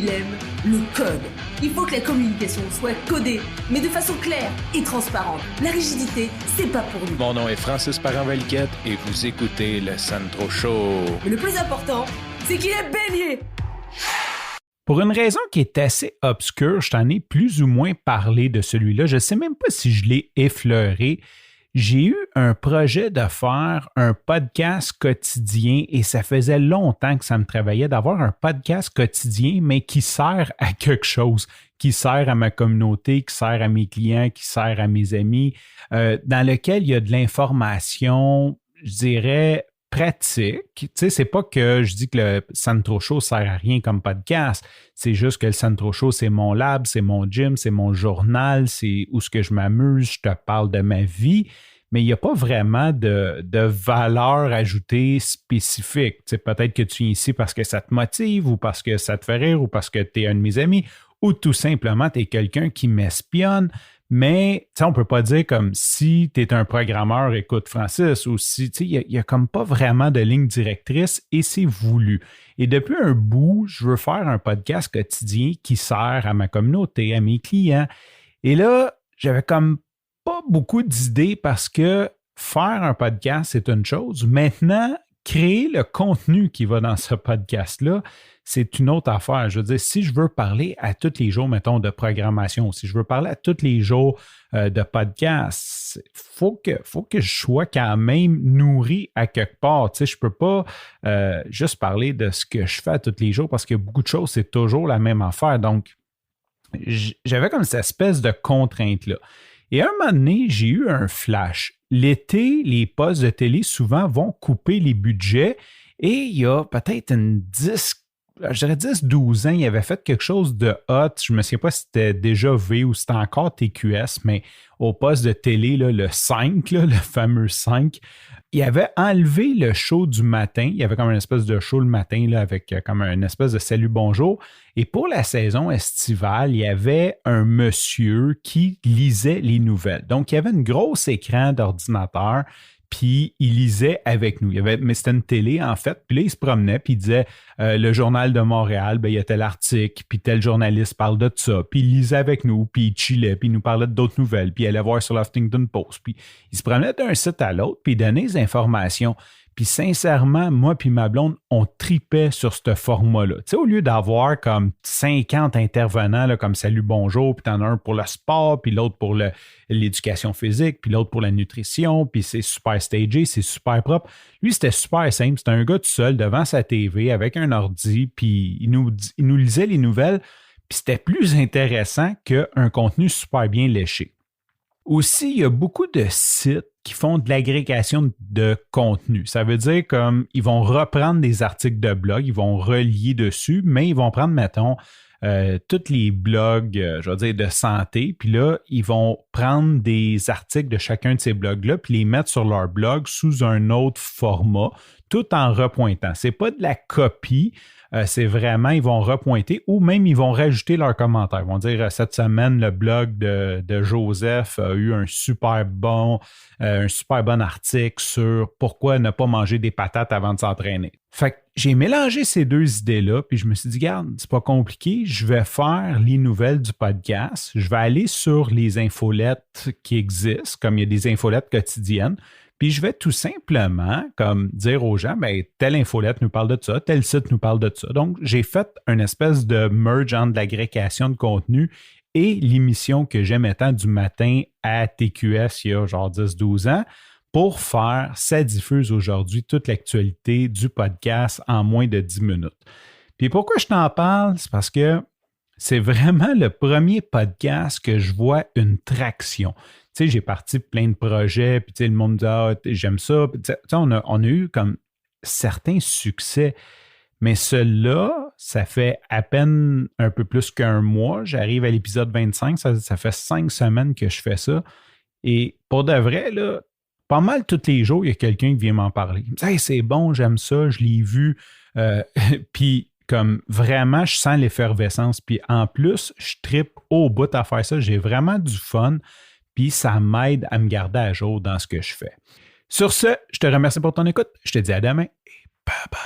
il aime le code. Il faut que la communication soit codée, mais de façon claire et transparente. La rigidité, c'est pas pour nous. Mon nom est Francis Parent-Valquette et vous écoutez le Sandro Show. Mais le plus important, c'est qu'il est bélier. Pour une raison qui est assez obscure, je t'en ai plus ou moins parlé de celui-là. Je ne sais même pas si je l'ai effleuré. J'ai eu un projet de faire un podcast quotidien et ça faisait longtemps que ça me travaillait d'avoir un podcast quotidien, mais qui sert à quelque chose, qui sert à ma communauté, qui sert à mes clients, qui sert à mes amis, dans lequel il y a de l'information, je dirais, pratique. Tu sais, c'est pas que je dis que le Sandro Show sert à rien comme podcast. C'est juste que le Sandro Show, c'est mon lab, c'est mon gym, c'est mon journal, c'est où ce que je m'amuse, je te parle de ma vie, mais il n'y a pas vraiment de valeur ajoutée spécifique. Tu sais, peut-être que tu es ici parce que ça te motive ou parce que ça te fait rire ou parce que tu es un de mes amis ou tout simplement tu es quelqu'un qui m'espionne. Mais on ne peut pas dire comme si tu es un programmeur, écoute Francis, ou si il n'y a comme pas vraiment de ligne directrice et c'est voulu. Et depuis un bout, je veux faire un podcast quotidien qui sert à ma communauté, à mes clients. Et là, j'avais comme pas beaucoup d'idées parce que faire un podcast, c'est une chose. Maintenant, créer le contenu qui va dans ce podcast-là, c'est une autre affaire. Je veux dire, si je veux parler à tous les jours, mettons, de programmation, si je veux parler à tous les jours de podcast, faut que je sois quand même nourri à quelque part. Tu sais, je ne peux pas juste parler de ce que je fais à tous les jours parce que beaucoup de choses, c'est toujours la même affaire. Donc, j'avais comme cette espèce de contrainte-là. Et à un moment donné, j'ai eu un flash. L'été, les postes de télé souvent vont couper les budgets et il y a peut-être je dirais 10-12 ans, il avait fait quelque chose de hot. Je ne me souviens pas si c'était déjà V ou si c'était encore TQS, mais au poste de télé, là, le 5, là, le fameux 5, il avait enlevé le show du matin. Il y avait comme une espèce de show le matin là, avec comme une espèce de salut bonjour. Et pour la saison estivale, il y avait un monsieur qui lisait les nouvelles. Donc, il y avait un gros écran d'ordinateur. Puis il lisait avec nous. Mais c'était une télé, en fait. Puis là, il se promenait, puis il disait le Journal de Montréal, ben, il y a tel article, puis tel journaliste parle de ça. Puis il lisait avec nous, puis il chillait, puis il nous parlait d'autres nouvelles, puis il allait voir sur l'Huffington Post. Puis il se promenait d'un site à l'autre, puis il donnait des informations. Puis sincèrement, moi puis ma blonde, on tripait sur ce format-là. Tu sais, au lieu d'avoir comme 50 intervenants là, comme Salut, bonjour, puis t'en as un pour le sport, puis l'autre pour l'éducation physique, puis l'autre pour la nutrition, puis c'est super stagé, c'est super propre. Lui, c'était super simple. C'était un gars tout seul devant sa TV avec un ordi, puis il nous lisait les nouvelles, puis c'était plus intéressant qu'un contenu super bien léché. Aussi, il y a beaucoup de sites qui font de l'agrégation de contenu. Ça veut dire comme ils vont reprendre des articles de blog, ils vont relier dessus, mais ils vont prendre, mettons, tous les blogs, je vais dire, de santé, puis là, ils vont prendre des articles de chacun de ces blogs-là, puis les mettre sur leur blog sous un autre format, tout en repointant. C'est pas de la copie, c'est vraiment, ils vont repointer ou même ils vont rajouter leurs commentaires. Ils vont dire, cette semaine, le blog de Joseph a eu un super bon article sur pourquoi ne pas manger des patates avant de s'entraîner. Fait que j'ai mélangé ces deux idées-là, puis je me suis dit, regarde, c'est pas compliqué, je vais faire les nouvelles du podcast, je vais aller sur les infolettes qui existent, comme il y a des infolettes quotidiennes, puis je vais tout simplement comme dire aux gens, bien, telle infolette nous parle de ça, tel site nous parle de ça. Donc, j'ai fait une espèce de merge entre l'agrégation de contenu et l'émission que j'aimais tant du matin à TQS il y a genre 10-12 ans pour faire ça diffuse aujourd'hui toute l'actualité du podcast en moins de 10 minutes. Puis pourquoi je t'en parle? C'est parce que c'est vraiment le premier podcast que je vois une traction. Tu sais, j'ai parti plein de projets, puis tu sais, le monde me dit « Ah, j'aime ça ». Tu sais, on a eu comme certains succès, mais celui-là, ça fait à peine un peu plus qu'un mois. J'arrive à l'épisode 25, ça fait 5 semaines que je fais ça. Et pour de vrai, là, pas mal tous les jours, il y a quelqu'un qui vient m'en parler. Il me dit « Hey, c'est bon, j'aime ça, je l'ai vu. » Puis comme vraiment, je sens l'effervescence. Puis en plus, je trippe au bout à faire ça. J'ai vraiment du fun. Puis ça m'aide à me garder à jour dans ce que je fais. Sur ce, je te remercie pour ton écoute. Je te dis à demain et bye bye.